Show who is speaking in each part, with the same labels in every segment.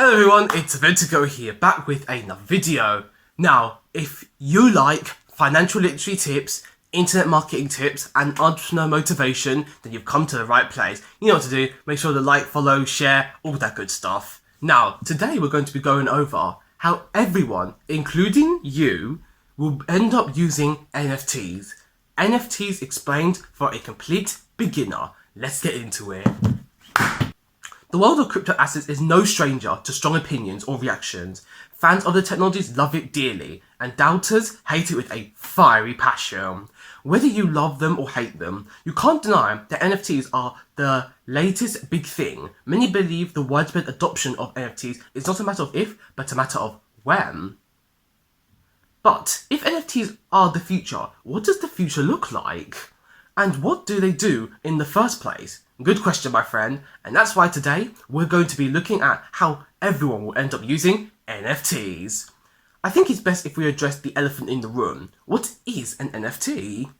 Speaker 1: Hello everyone, it's Democritou here, back with another video. Now, if you like financial literacy tips, internet marketing tips, and entrepreneur motivation, then you've come to the right place. You know what to do, make sure to like, follow, share, all that good stuff. Now, today we're going to be going over how everyone, including you, will end up using NFTs. NFTs explained for a complete beginner. Let's get into it. The world of crypto assets is no stranger to strong opinions or reactions. Fans of the technologies love it dearly, and doubters hate it with a fiery passion. Whether you love them or hate them, you can't deny that NFTs are the latest big thing. Many believe the widespread adoption of NFTs is not a matter of if, but a matter of when. But if NFTs are the future, what does the future look like? And what do they do in the first place? Good question, my friend, and that's why today we're going to be looking at how everyone will end up using NFTs. I think it's best if we address the elephant in the room. What is an NFT?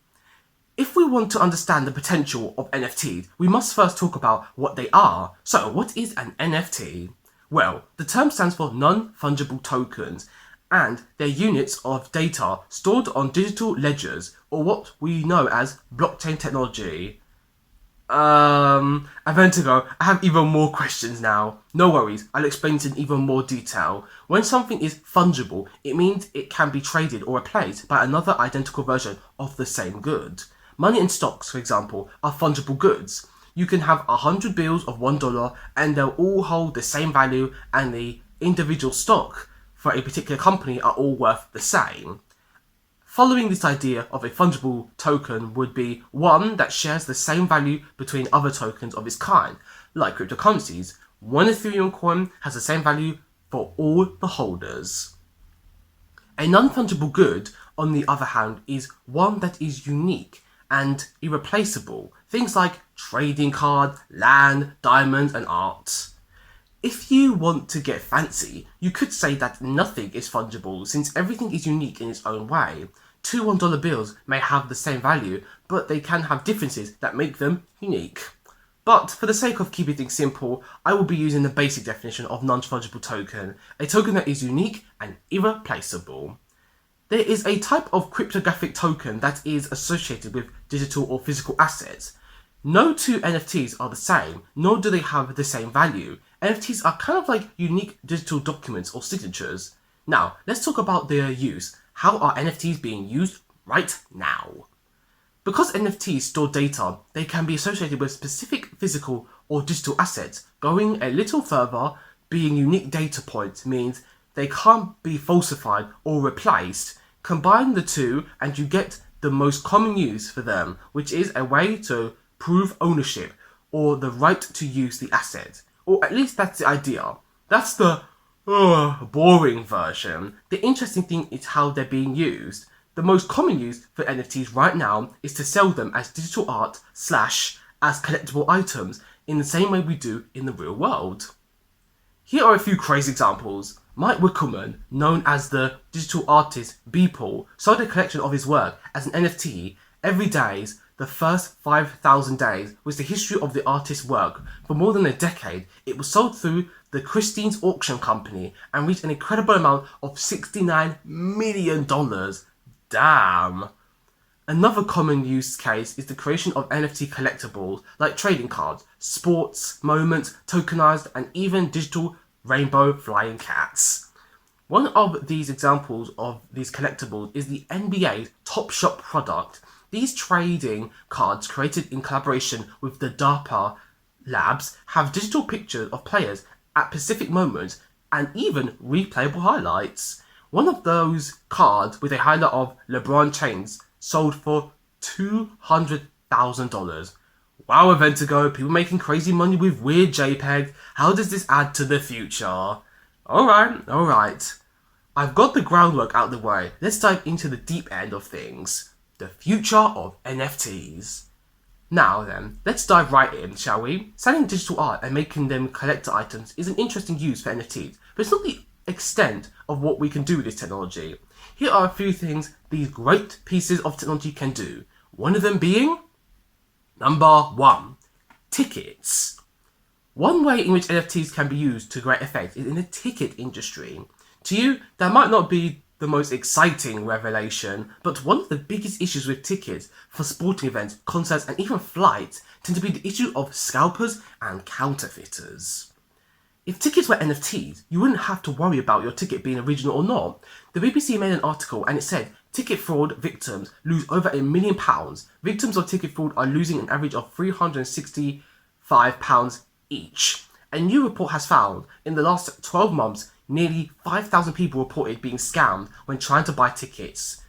Speaker 1: If we want to understand the potential of NFTs, we must first talk about what they are. So, what is an NFT? Well, the term stands for non-fungible tokens, and they're units of data stored on digital ledgers, or what we know as blockchain technology. A minute ago, I have even more questions now. No worries, I'll explain it in even more detail. When something is fungible, it means it can be traded or replaced by another identical version of the same good. Money and stocks, for example, are fungible goods. You can have 100 bills of $1 and they'll all hold the same value, and the individual stock for a particular company are all worth the same. Following this idea of a fungible token would be one that shares the same value between other tokens of its kind, like cryptocurrencies. One Ethereum coin has the same value for all the holders. A non-fungible good, on the other hand, is one that is unique and irreplaceable. Things like trading cards, land, diamonds, and art. If you want to get fancy, you could say that nothing is fungible since everything is unique in its own way. Two $1 bills may have the same value, but they can have differences that make them unique. But for the sake of keeping things simple, I will be using the basic definition of non-fungible token, a token that is unique and irreplaceable. There is a type of cryptographic token that is associated with digital or physical assets. No two NFTs are the same, nor do they have the same value. NFTs are kind of like unique digital documents or signatures. Now, let's talk about their use. How are NFTs being used right now? Because NFTs store data, they can be associated with specific physical or digital assets. Going a little further, being unique data points means they can't be falsified or replaced. Combine the two and you get the most common use for them, which is a way to prove ownership or the right to use the asset. Or at least that's the idea. That's the boring version. The interesting thing is how they're being used. The most common use for NFTs right now is to sell them as digital art / as collectible items in the same way we do in the real world. Here are a few crazy examples. Mike Wickelman, known as the digital artist Beeple, sold a collection of his work as an NFT every day. The first 5,000 days was the history of the artist's work. For more than a decade, it was sold through the Christie's auction company and reached an incredible amount of $69 million. Damn! Another common use case is the creation of NFT collectibles like trading cards, sports, moments, tokenized, and even digital rainbow flying cats. One of these examples of these collectibles is the NBA's Top Shot product. These trading cards, created in collaboration with the DARPA Labs, have digital pictures of players at specific moments and even replayable highlights. One of those cards with a highlight of LeBron James sold for $200,000. Wow, event ago, people making crazy money with weird JPEGs. How does this add to the future? Alright. I've got the groundwork out the way. Let's dive into the deep end of things. The future of NFTs. Now then, let's dive right in, shall we? Selling digital art and making them collector items is an interesting use for NFTs, but it's not the extent of what we can do with this technology. Here are a few things these great pieces of technology can do. One of them being, number 1, tickets. One way in which NFTs can be used to great effect is in the ticket industry. To you, that might not be the most exciting revelation, but one of the biggest issues with tickets for sporting events, concerts, and even flights tend to be the issue of scalpers and counterfeiters. If tickets were NFTs, you wouldn't have to worry about your ticket being original or not. The BBC made an article and it said ticket fraud victims lose over £1 million. Victims of ticket fraud are losing an average of £365 each. A new report has found in the last 12 months, nearly 5,000 people reported being scammed when trying to buy tickets.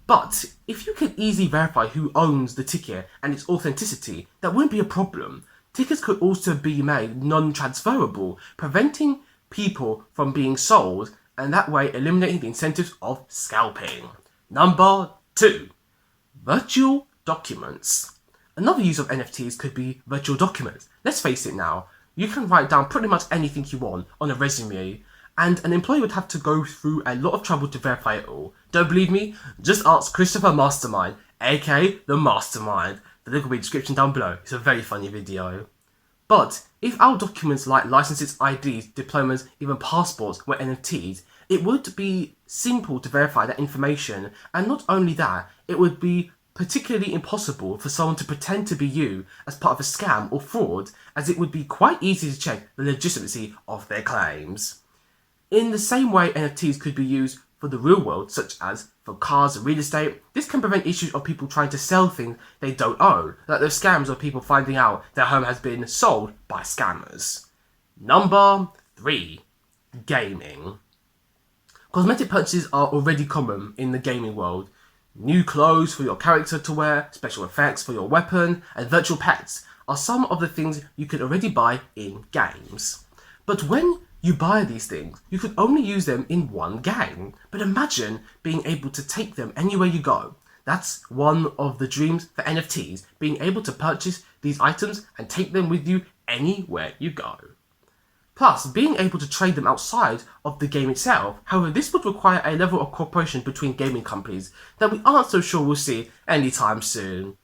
Speaker 1: But if you could easily verify who owns the ticket and its authenticity, that wouldn't be a problem. Tickets could also be made non-transferable, preventing people from being sold and that way eliminating the incentives of scalping. Number 2. Virtual documents. Another use of NFTs could be virtual documents. Let's face it now, you can write down pretty much anything you want on a resume, and an employee would have to go through a lot of trouble to verify it all. Don't believe me? Just ask Christopher Mastermind, aka The Mastermind. The link will be in the description down below. It's a very funny video. But if our documents like licenses, IDs, diplomas, even passports were NFTs, it would be simple to verify that information, and not only that, it would be particularly impossible for someone to pretend to be you as part of a scam or fraud, as it would be quite easy to check the legitimacy of their claims. In the same way NFTs could be used for the real world, such as for cars and real estate, this can prevent issues of people trying to sell things they don't own, like those scams of people finding out their home has been sold by scammers. Number 3. Gaming. Cosmetic purchases are already common in the gaming world. New clothes for your character to wear, special effects for your weapon, and virtual pets are some of the things you can already buy in games. But when you buy these things, you could only use them in one game. But imagine being able to take them anywhere you go. That's one of the dreams for NFTs, being able to purchase these items and take them with you anywhere you go. Plus, being able to trade them outside of the game itself. However, this would require a level of cooperation between gaming companies that we aren't so sure we'll see anytime soon.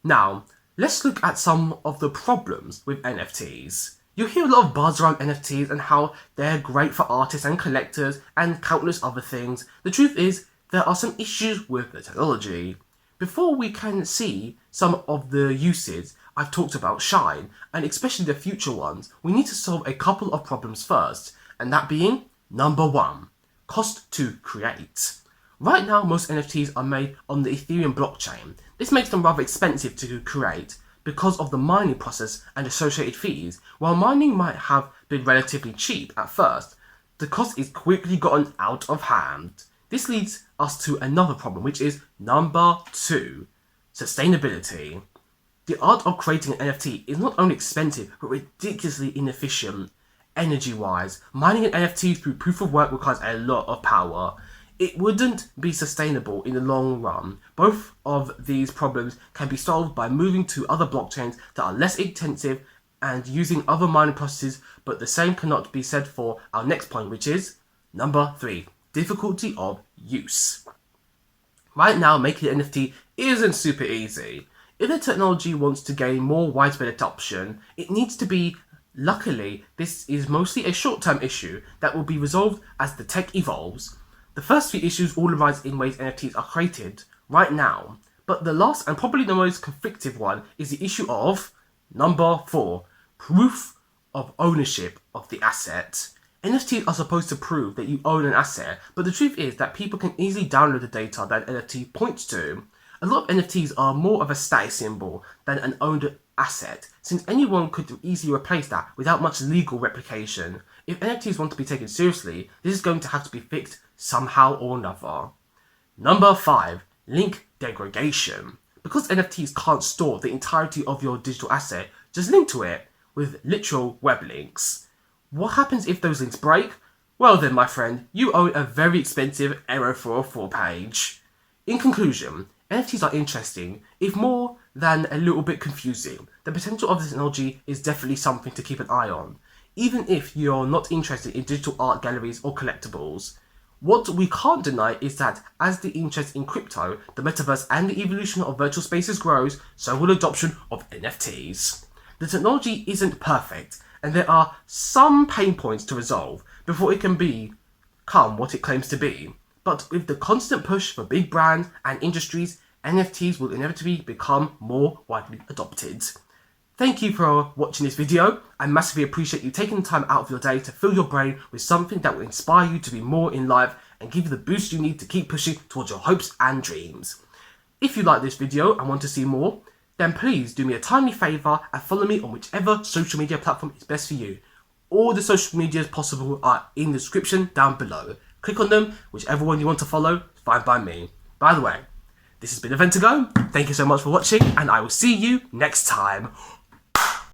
Speaker 1: Now, let's look at some of the problems with NFTs. You hear a lot of buzz around NFTs and how they're great for artists and collectors and countless other things. The truth is, there are some issues with the technology. Before we can see some of the uses I've talked about shine, and especially the future ones, we need to solve a couple of problems first, and that being, number 1, cost to create. Right now, most NFTs are made on the Ethereum blockchain. This makes them rather expensive to create because of the mining process and associated fees. While mining might have been relatively cheap at first, the cost is quickly gotten out of hand. This leads us to another problem, which is number 2, sustainability. The art of creating an NFT is not only expensive, but ridiculously inefficient. Energy-wise, mining an NFT through proof of work requires a lot of power. It wouldn't be sustainable in the long run. Both of these problems can be solved by moving to other blockchains that are less intensive and using other mining processes, but the same cannot be said for our next point, which is number 3, difficulty of use. Right now, making an NFT isn't super easy. If the technology wants to gain more widespread adoption, it needs to be. Luckily, this is mostly a short-term issue that will be resolved as the tech evolves. The first 3 issues all arise in ways NFTs are created right now, but the last and probably the most conflictive one is the issue of number 4, proof of ownership of the asset. NFTs are supposed to prove that you own an asset, but the truth is that people can easily download the data that an NFT points to. A lot of NFTs are more of a status symbol than an owned asset, since anyone could easily replace that without much legal replication. If NFTs want to be taken seriously, this is going to have to be fixed somehow or another. Number 5, link degradation. Because NFTs can't store the entirety of your digital asset, just link to it with literal web links. What happens if those links break? Well then, my friend, you own a very expensive Error 404 page. In conclusion, NFTs are interesting, if more than a little bit confusing. The potential of this technology is definitely something to keep an eye on, even if you're not interested in digital art galleries or collectibles. What we can't deny is that as the interest in crypto, the metaverse and the evolution of virtual spaces grows, so will adoption of NFTs. The technology isn't perfect, and there are some pain points to resolve before it can become what it claims to be. But with the constant push for big brands and industries, NFTs will inevitably become more widely adopted. Thank you for watching this video. I massively appreciate you taking the time out of your day to fill your brain with something that will inspire you to be more in life and give you the boost you need to keep pushing towards your hopes and dreams. If you like this video and want to see more, then please do me a tiny favour and follow me on whichever social media platform is best for you. All the social medias possible are in the description down below. Click on them, whichever one you want to follow, fine by me. By the way, this has been Event to Go. Thank you so much for watching, and I will see you next time.